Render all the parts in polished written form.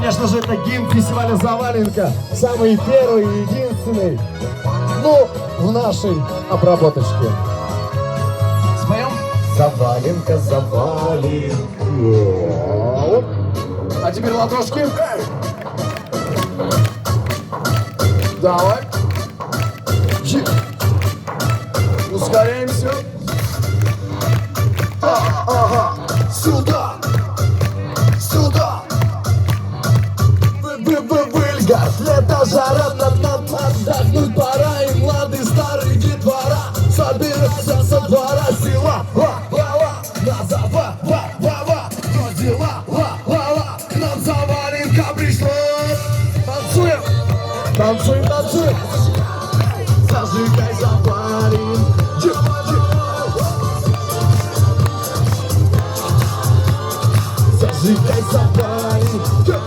Конечно же, это гимн фестиваля «Заваленка». Самый первый и единственный. Ну, в нашей обработочке. Споем? Заваленка, заваленка. А теперь ладошки. Давай. Ускоряемся. Ага. Сюда. Сюда. Выльгард, лето, жара, нам отдохнуть пора. И млады, старый детвора собираются со двора. Сила, на зава, но дела, к нам Заваленка пришла. Танцуем, танцуем, танцуем. Зажигай, Заваленка. Зажигай, Заваленка.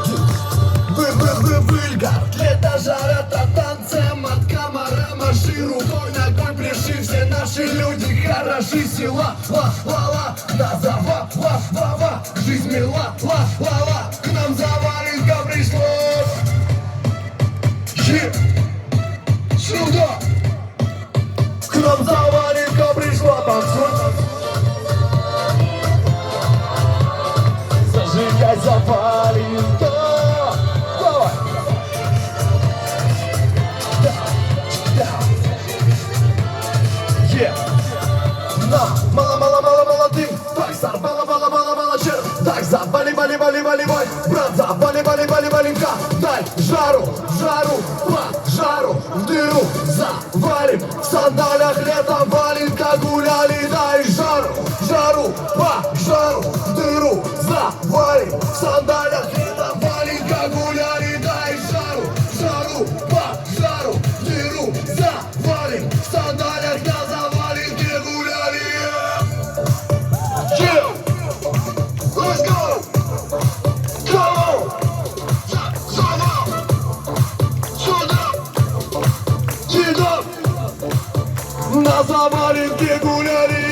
Выльгард, лето, жара, танцем от комара. Маши рукой, ногой, пляши, все наши люди хороши. Сила, на зава, жизнь мила, к нам Заваленка пришла. Сюда! К нам Заваленка пришла. Танцуй. Зажигай, Заваленка. Давай. Мало дым. Так, стар, мало чер. Так, завали, брат, завали, Валенка. Дай жару, по жару, в дыру заварим. В сандалях летом Валенка гуляли. Дай жару, по жару, в дыру заварим. В сандалях летом Валенка гуляли. Дай жару, по жару, в дыру заварим. В сандалях на Заваленке гуляли. Let's go! Come on! Сюда! На Заваленке гуляли!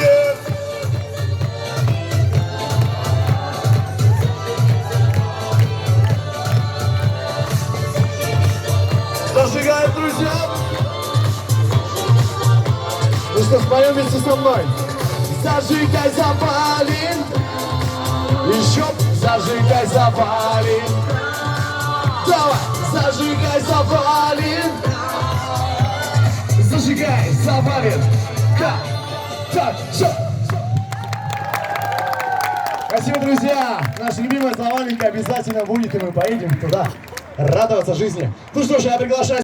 Зажигаем, друзья! Ну что, споем вместе со мной? Зажигай, Заваленка! Еще зажигай, Заваленка! Давай! Зажигай, Заваленка! Зажигай, Заваленка! Так, все! Спасибо, друзья! Наша любимая Заваленка обязательно будет, и мы поедем туда радоваться жизни. Ну что ж, я приглашаю